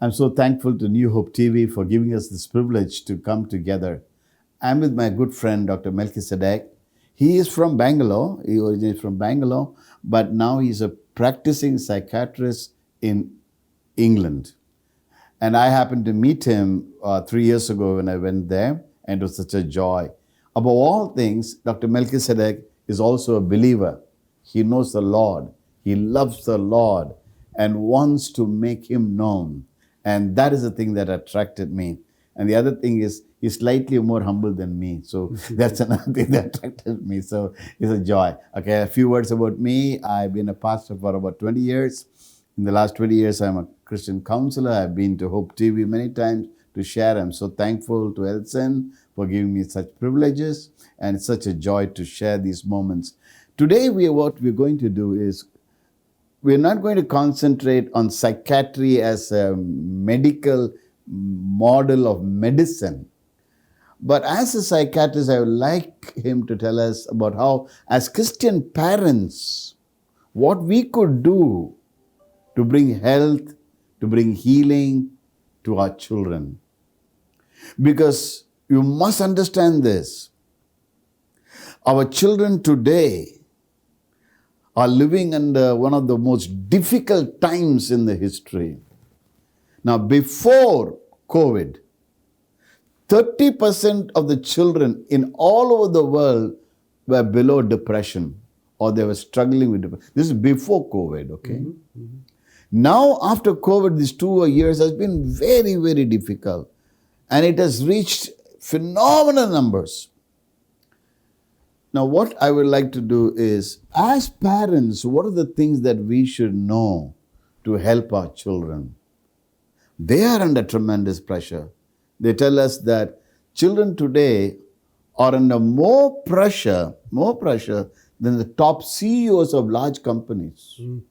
I'm so thankful to New Hope TV for giving us this privilege to come together. I'm with my good friend, Dr. Melchizedek. He is from Bangalore. He originates from Bangalore, but now he's a practicing psychiatrist in England. And I happened to meet him 3 years ago when I went there, and it was such a joy. Above all things, Dr. Melchizedek is also a believer. He knows the Lord. He loves the Lord and wants to make him known. And that is the thing that attracted me. And the other thing is, he's slightly more humble than me. So that's another thing that attracted me. So it's a joy. Okay, a few words about me. I've been a pastor for about 20 years. In the last 20 years, I'm a Christian counselor. I've been to Hope TV many times to share. I'm so thankful to Elson for giving me such privileges. And it's such a joy to share these moments. Today, what we're going to do is, we're not going to concentrate on psychiatry as a medical model of medicine. But as a psychiatrist, I would like him to tell us about how, as Christian parents, what we could do to bring health, to bring healing to our children. Because you must understand this. Our children today are living under one of the most difficult times in the history. Now, before COVID, 30% of the children in all over the world were below depression, or they were struggling with depression. This is before COVID, okay? Mm-hmm. Mm-hmm. Now, after COVID, these 2 years has been very, very difficult. And it has reached phenomenal numbers. Now, what I would like to do is, as parents, what are the things that we should know to help our children? They are under tremendous pressure. They tell us that children today are under more pressure than the top CEOs of large companies. Mm.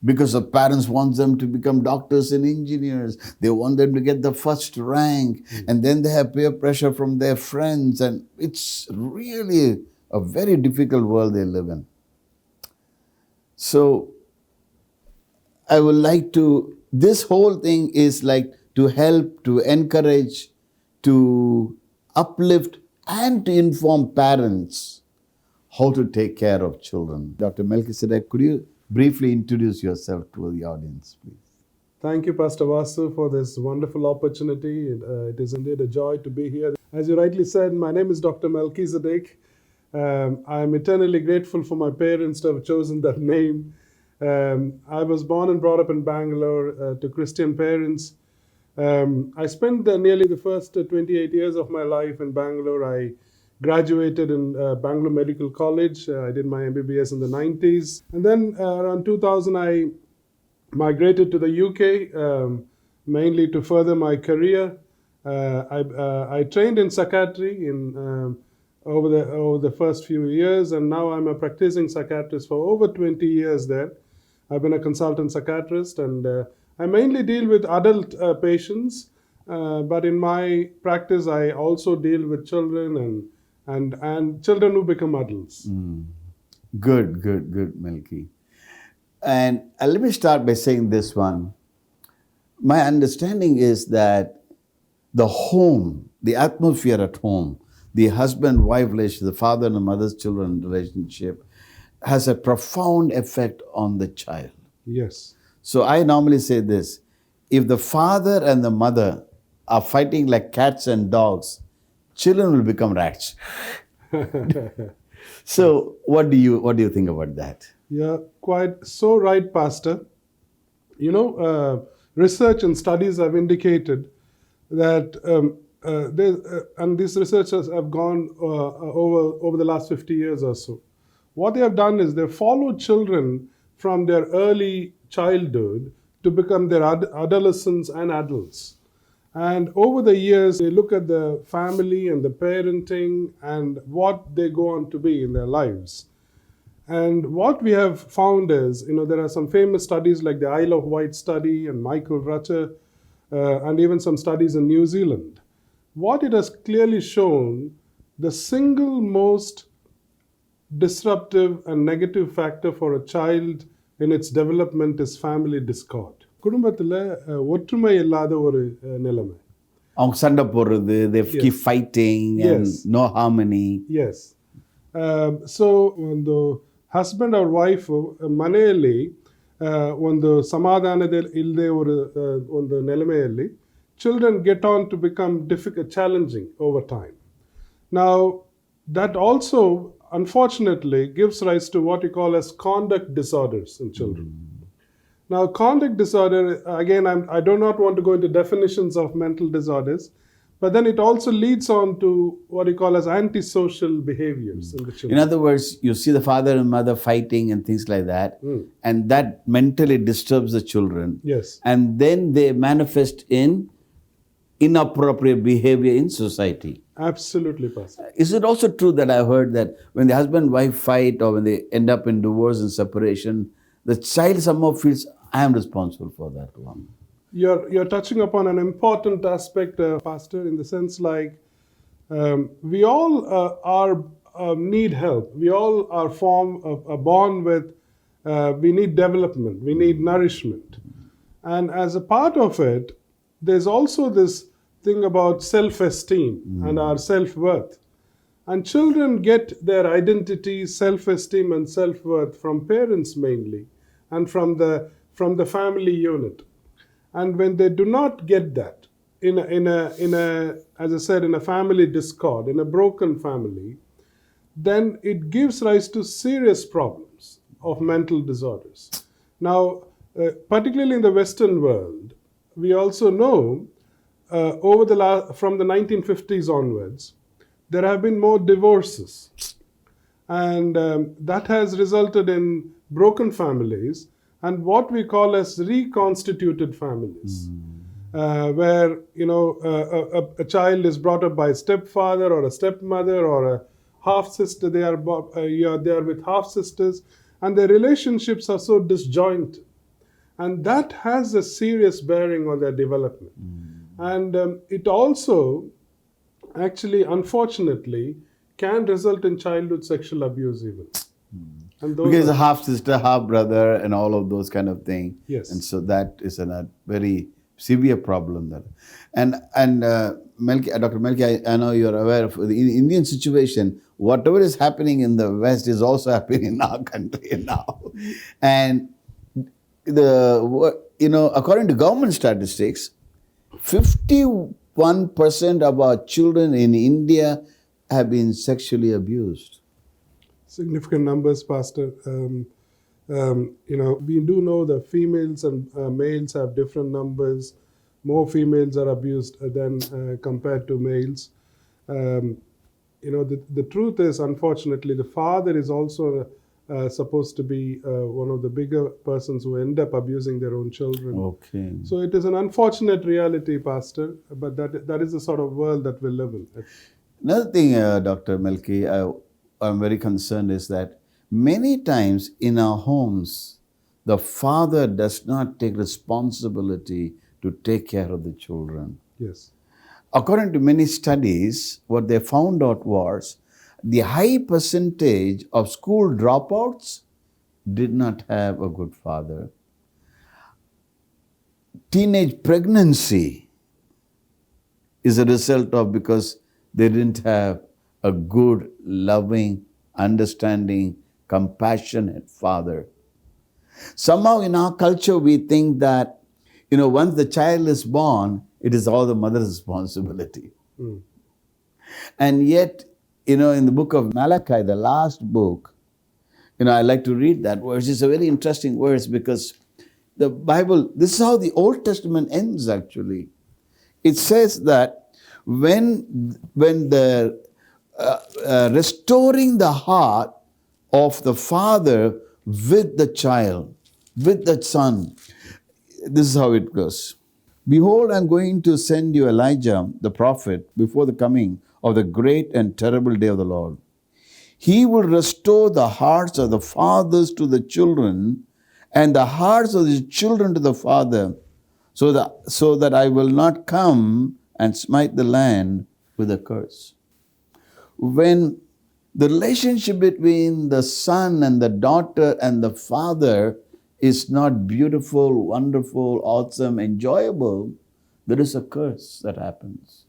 Because the parents want them to become doctors and engineers. They want them to get the first rank. Mm. And then they have peer pressure from their friends. And it's really a very difficult world they live in. So I would like to, this whole thing is like to help, to encourage, to uplift, and to inform parents how to take care of children. Dr. Melchizedek, could you briefly introduce yourself to the audience, please? Thank you, Pastor Vasu, for this wonderful opportunity. It is indeed a joy to be here. As you rightly said, my name is Dr. Melchizedek. I am eternally grateful for my parents to have chosen that name. I was born and brought up in Bangalore to Christian parents. I spent nearly the first 28 years of my life in Bangalore. I graduated in Bangalore Medical College. I did my MBBS in the 90s. And then around 2000, I migrated to the UK, mainly to further my career. I trained in psychiatry over the first few years, and now I'm a practicing psychiatrist for over 20 years there. I've been a consultant psychiatrist, and I mainly deal with adult patients, but in my practice, I also deal with children and children who become adults. Mm. Good, Melky. And let me start by saying this one. My understanding is that the home, the atmosphere at home, the husband-wife relationship, the father and the mother's children relationship, has a profound effect on the child. Yes. So I normally say this: if the father and the mother are fighting like cats and dogs, children will become rats. So what do you think about that? Yeah, quite so right, Pastor. You know, research and studies have indicated that, and these researchers have gone over the last 50 years or so. What they have done is they followed children from their early childhood to become their adolescents and adults. And over the years, they look at the family and the parenting and what they go on to be in their lives. And what we have found is, there are some famous studies like the Isle of Wight study and Michael Rutter, and even some studies in New Zealand. What it has clearly shown, the single most disruptive and negative factor for a child in its development is family discord. குடும்பத்தில் ஒற்றுமை இல்லாத ஒரு நிலைமை. அவங்க சண்டை போடுறது, they keep fighting and no harmony. Yes. So ಒಂದು husband ಅವ್ರ ವೈಫ್ ಮನೆಯಲ್ಲಿ ಒಂದು ಸಮಾಧಾನದ ಇಲ್ಲದೆ ಒಂದು ನೆಲೆಮೆಯಲ್ಲಿ children get on to become difficult, challenging over time. Now, that also, unfortunately, gives rise to what we call as conduct disorders in children. Now, conduct disorder, again, I do not want to go into definitions of mental disorders, but then it also leads on to what we call as antisocial behaviors in the children. In other words, you see the father and mother fighting and things like that, and that mentally disturbs the children. Yes. And then they manifest in inappropriate behavior in society. Absolutely, Pastor. Is it also true that I heard that when the husband and wife fight or when they end up in divorce and separation, the child somehow feels, I am responsible for that one? You're touching upon an important aspect, Pastor, in the sense like we all need help. We all are born with, we need development, we need nourishment. And as a part of it, there's also this thing about self-esteem and our self-worth. And children get their identity, self-esteem and self-worth from parents mainly and from the family unit. And when they do not get that in a as I said, in a family discord, in a broken family, then it gives rise to serious problems of mental disorders. Now, particularly in the Western world, we also know from the 1950s onwards, there have been more divorces. And that has resulted in broken families and what we call as reconstituted families, where a child is brought up by a stepfather or a stepmother or a half sister. They are with half sisters, and their relationships are so disjointed, and that has a serious bearing on their development. And it also, actually, unfortunately, can result in childhood sexual abuse even. And because a half sister, half brother, and all of those kind of things. Yes. And so that is a very severe problem there. And Dr. Melchi, I know you're aware of the Indian situation. Whatever is happening in the West is also happening in our country now. And according to government statistics, 51% of our children in India have been sexually abused. Significant numbers, Pastor. We do know that females and males have different numbers. More females are abused than compared to males. The truth is, unfortunately, the father is also supposed to be one of the bigger persons who end up abusing their own children. Okay. So it is an unfortunate reality, Pastor, but that is the sort of world that we live in. Another thing, Dr. Melchi, I'm very concerned is that many times in our homes, the father does not take responsibility to take care of the children. Yes. According to many studies, what they found out was the high percentage of school dropouts did not have a good father. Teenage pregnancy is a result of because they didn't have a good, loving, understanding, compassionate father. Somehow in our culture, we think that, once the child is born, it is all the mother's responsibility. And yet, in the book of Malachi, the last book, I like to read that verse. It's a very interesting verse because the Bible, this is how the Old Testament ends actually. It says that when the restoring the heart of the father with the child, with the son. This is how it goes. Behold, I'm going to send you Elijah, the prophet, before the coming of the great and terrible day of the Lord. He will restore the hearts of the fathers to the children and the hearts of the children to the father, so that I will not come and smite the land with a curse. When the relationship between the son and the daughter and the father is not beautiful, wonderful, awesome, enjoyable, there is a curse that happens.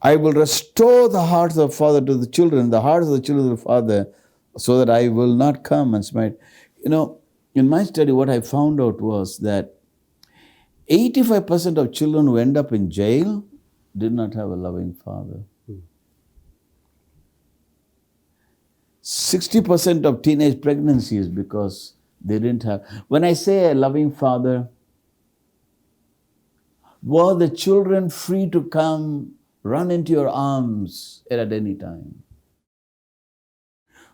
I will restore the hearts of the father to the children, the hearts of the children to the father, so that I will not come and smite. In my study, what I found out was that 85% of children who end up in jail did not have a loving father. 60% of teenage pregnancies because they didn't have. When I say a loving father, were the children free to come run into your arms at any time?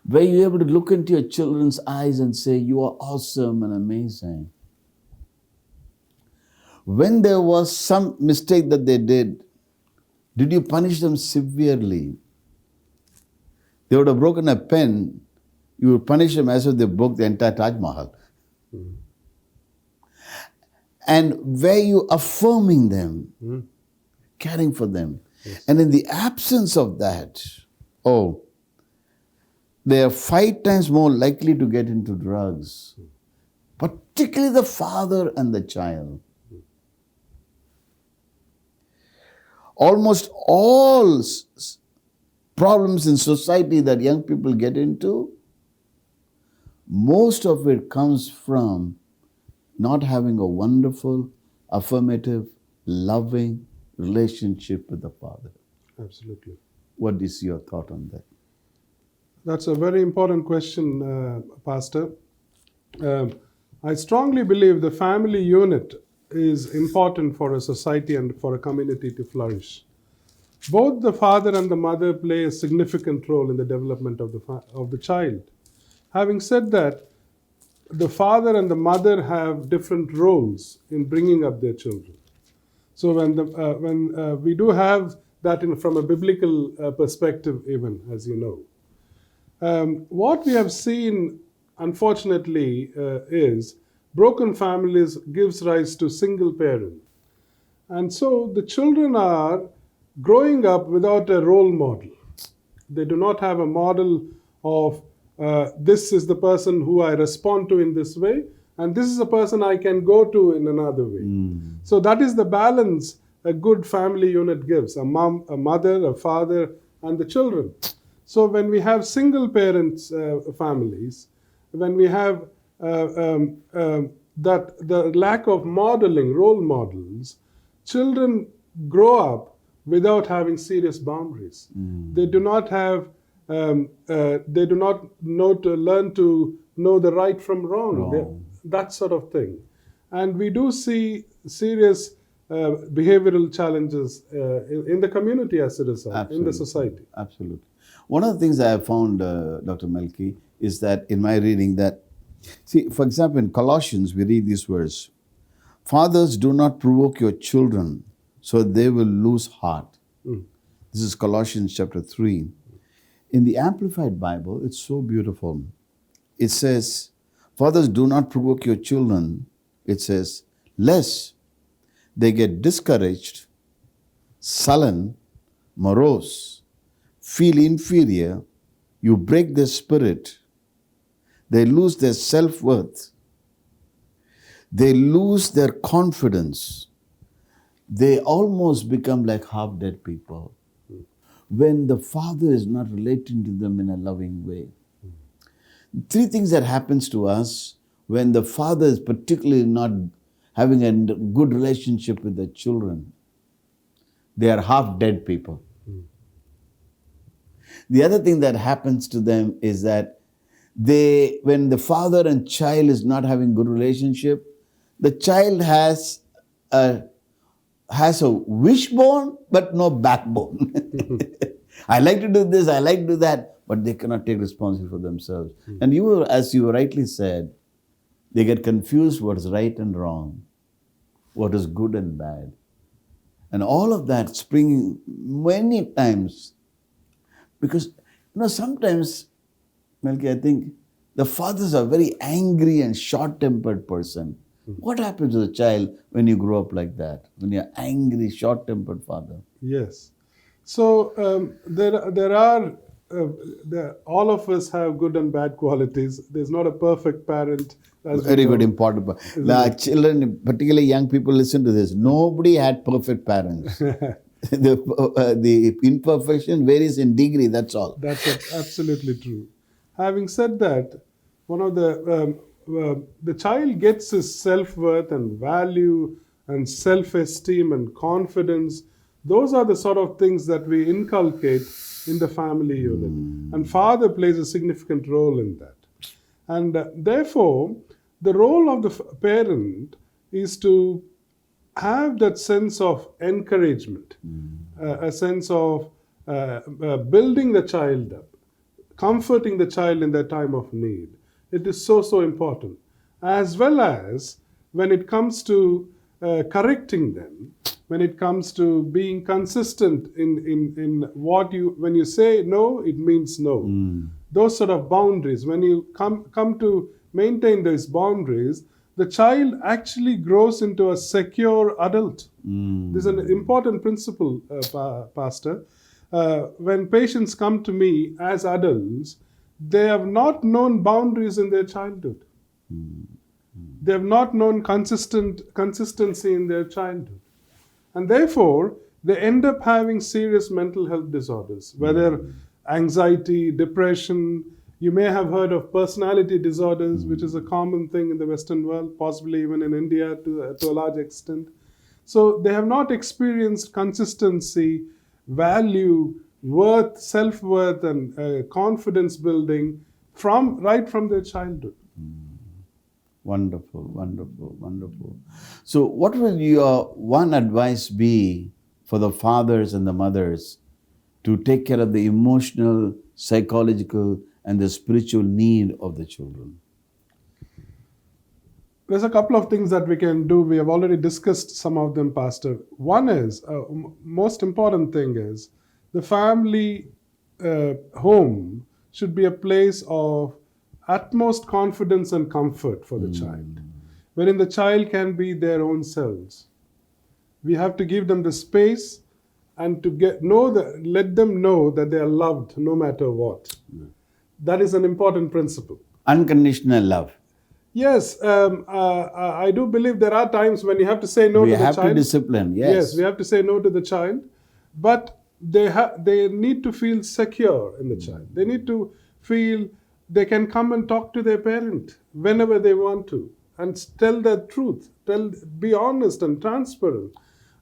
Were you able to look into your children's eyes and say, you are awesome and amazing? When there was some mistake that they did you punish them severely? They would have broken a pen, you would punish them as if they broke the entire Taj Mahal. And were you affirming them, caring for them? Yes. And in the absence of that, they are 5 times more likely to get into drugs, particularly the father and the child. Almost all problems in society that young people get into, most of it comes from not having a wonderful, affirmative, loving relationship with the father. Absolutely. What is your thought on that? That's a very important question, Pastor. I strongly believe the family unit is important for a society and for a community to flourish. Both the father and the mother play a significant role in the development of the child. Having said that, the father and the mother have different roles in bringing up their children. So when we do have that from a biblical perspective, even, as you know. What we have seen, unfortunately, is broken families gives rise to single parent. And so the children are growing up without a role model. They do not have a model of this is the person who I respond to in this way, and this is a person I can go to in another way. So that is the balance a good family unit gives, a mom, a mother, a father, and the children. So when we have single parents families, when we have that the lack of modeling, role models, children grow up without having serious boundaries. They do not have, they do not learn to know the right from wrong. That sort of thing. And we do see serious behavioral challenges in the community as a result, in the society. Absolutely. One of the things I have found, Dr. Melki, is that in my reading that, see, for example, in Colossians, we read this verse, fathers, do not provoke your children so they will lose heart. This is Colossians chapter 3. In the Amplified Bible, it's so beautiful. It says, fathers, do not provoke your children. It says, lest they get discouraged, sullen, morose, feel inferior, you break their spirit, they lose their self-worth, they lose their confidence, they almost become like half-dead people when the father is not relating to them in a loving way. 3 things that happens to us when the father is particularly not having a good relationship with the children. They are half-dead people. The other thing that happens to them is that when the father and child is not having good relationship, the child has a wishbone but no backbone. I like to do this, I like to do that, but they cannot take responsibility for themselves. And as you rightly said, they get confused what is right and wrong, what is good and bad. And all of that springing many times, because sometimes, Melki, I think the fathers are very angry and short-tempered person. What happens to the child when you grow up like that? When you're angry, short-tempered father? Yes. So there are all of us have good and bad qualities. There's not a perfect parent. Very good, important. The children, particularly young people, listen to this. Nobody had perfect parents. The imperfection varies in degree, that's all. That's absolutely true. Having said that, one of the child gets his self-worth and value and self-esteem and confidence. Those are the sort of things that we inculcate in the family unit. And father plays a significant role in that. And therefore, the role of the parent is to have that sense of encouragement, a sense of building the child up, comforting the child in their time of need. It is so, so important. As well as when it comes to correcting them, when it comes to being consistent in what when you say no, it means no. Those sort of boundaries, when you come to maintain those boundaries, the child actually grows into a secure adult. This is an important principle, Pastor. When patients come to me as adults, they have not known boundaries in their childhood. They have not known consistency in their childhood. And therefore, they end up having serious mental health disorders, whether anxiety, depression. You may have heard of personality disorders, which is a common thing in the Western world, possibly even in India to a large extent. So they have not experienced consistency, value, worth, self-worth, and confidence building right from their childhood. Wonderful, wonderful, wonderful. So what will your one advice be for the fathers and the mothers to take care of the emotional, psychological, and the spiritual need of the children? There's a couple of things that we can do. We have already discussed some of them, Pastor. One is, most important thing is, the family home should be a place of utmost confidence and comfort for the child, wherein the child can be their own selves. We have to give them the space and to let them know that they are loved no matter what. That is an important principle. Unconditional love. Yes, I do believe there are times when you have to say no to the child. We have to discipline, yes. Yes, we have to say no to the child, but they need to feel secure in the child. They need to feel they can come and talk to their parent whenever they want to and tell the truth, be honest and transparent.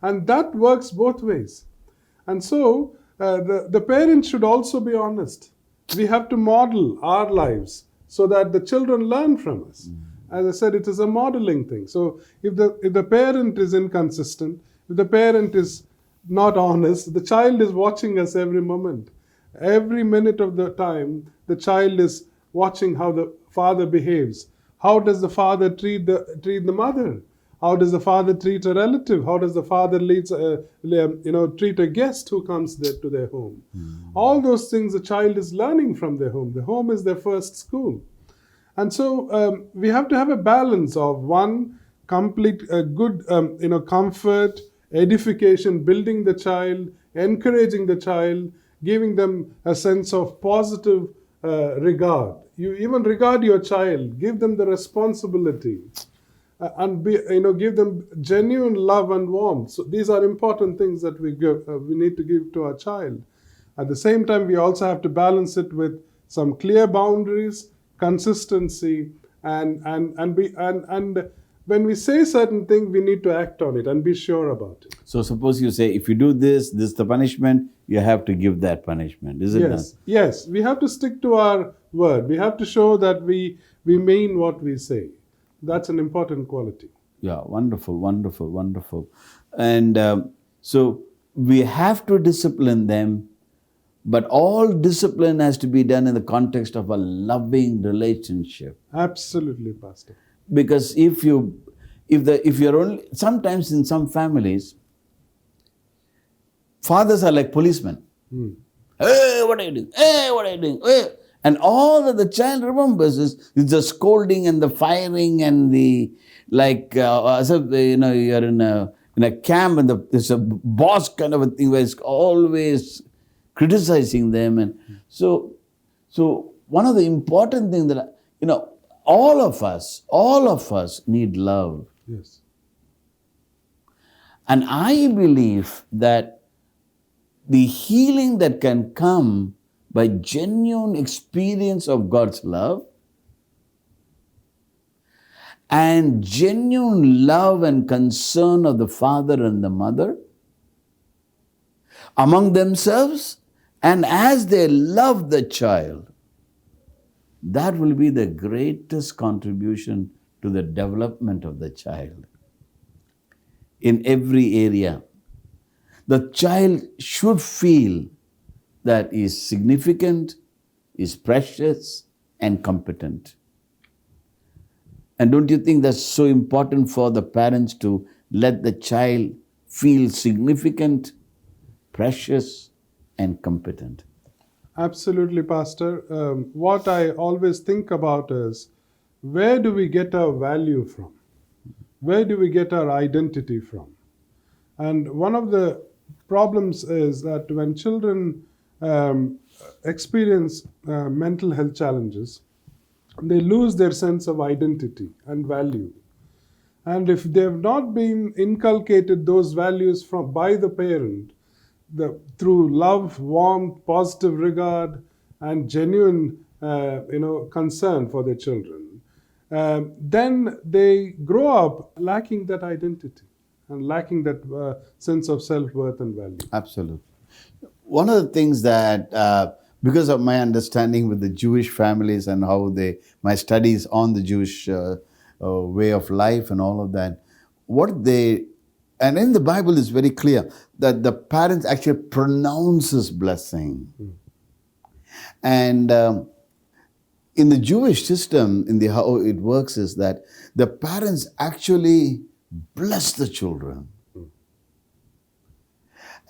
And that works both ways. And so the parents should also be honest. We have to model our lives so that the children learn from us. As I said, it is a modeling thing. So if the parent is inconsistent, if the parent is not honest, the child is watching us every moment. Every minute of the time, the child is watching how the father behaves. How does the father treat the mother? How does the father treat a relative? How does the father treat a guest who comes to their home? All those things the child is learning from their home. The home is their first school. And so we have to have a balance of one, complete good comfort, edification, building the child, encouraging the child, giving them a sense of positive regard. You even regard your child, give them the responsibility, and give them genuine love and warmth. So these are important things that we need to give to our child. At the same time, we also have to balance it with some clear boundaries, consistency, and when we say certain things, we need to act on it and be sure about it. So suppose you say, if you do this is the punishment, you have to give that punishment, isn't it? Yes, we have to stick to our word. We have to show that we mean what we say. That's an important quality. Yeah, wonderful, wonderful, wonderful. And so we have to discipline them, but all discipline has to be done in the context of a loving relationship. Absolutely, Pastor. Because if you're only, sometimes in some families, fathers are like policemen. Hey, what are you doing? Hey, what are you doing? Hey. And all that the child remembers is the scolding and the firing and the, as if, you're in a camp and there's a boss kind of a thing where it's always criticizing them. And so one of the important things that, all of us need love. Yes. And I believe that the healing that can come by genuine experience of God's love and genuine love and concern of the father and the mother among themselves, and as they love the child, that will be the greatest contribution to the development of the child in every area. The child should feel that he is significant, is precious, and competent. And don't you think that's so important for the parents to let the child feel significant, precious, and competent? Absolutely, Pastor. What I always think about is, where do we get our value from? Where do we get our identity from? And one of the problems is that when children experience mental health challenges, they lose their sense of identity and value. And if they have not been inculcated those values by the parent, through love, warmth, positive regard, and genuine concern for their children, then they grow up lacking that identity and lacking that sense of self-worth and value. Absolutely. One of the things that, because of my understanding with the Jewish families and how my studies on the Jewish way of life and all of that, and in the Bible it's very clear that the parents actually pronounces blessing. And in the Jewish system, how it works is that the parents actually bless the children.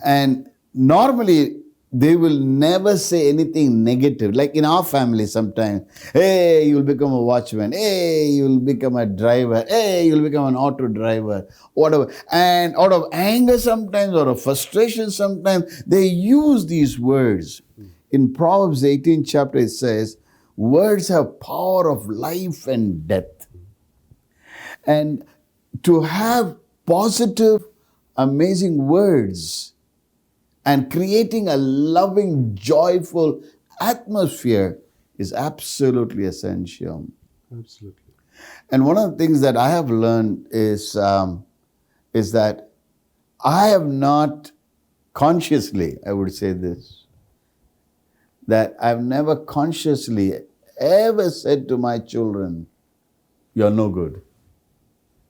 And normally, they will never say anything negative. Like in our family sometimes, hey, you'll become a watchman. Hey, you'll become a driver. Hey, you'll become an auto driver. Whatever. And out of anger sometimes, or of frustration sometimes, they use these words. In Proverbs 18 chapter, it says, words have power of life and death. And to have positive, amazing words and creating a loving, joyful atmosphere is absolutely essential. Absolutely. And one of the things that I have learned is that I have not consciously, I would say this, that I've never consciously ever said to my children, you're no good,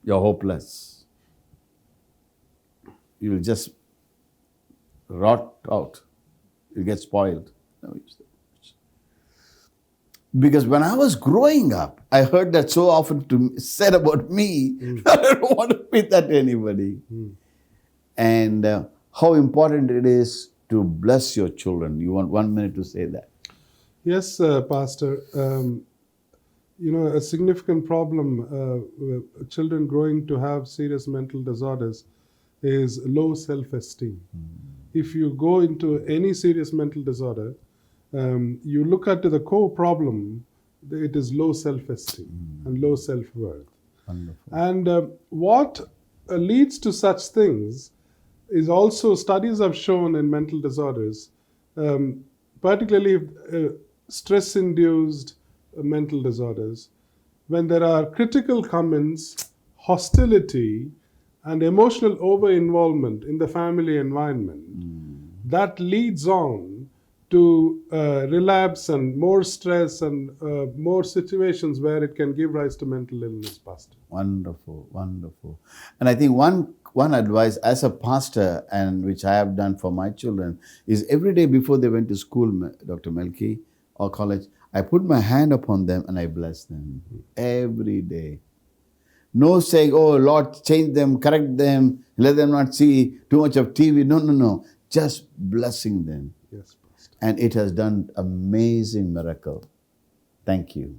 you're hopeless, you'll just rot out, you get spoiled. No, because when I was growing up, I heard that so often said about me, I don't want to repeat that to anybody. And how important it is to bless your children. You want 1 minute to say that? Yes, Pastor. A significant problem with children growing to have serious mental disorders is low self-esteem. If you go into any serious mental disorder, you look at the core problem, it is low self-esteem and low self-worth. Wonderful. And what leads to such things is also studies have shown in mental disorders, particularly stress-induced mental disorders, when there are critical comments, hostility, and emotional over-involvement in the family environment, that leads on to relapse and more stress and more situations where it can give rise to mental illness, Pastor. Wonderful, wonderful. And I think one advice as a pastor, and which I have done for my children, is every day before they went to school, Dr. Melchi, or college, I put my hand upon them and I bless them every day. No saying, oh, Lord, change them, correct them, let them not see too much of TV. No. Just blessing them. Yes, Pastor. And it has done amazing miracle. Thank you.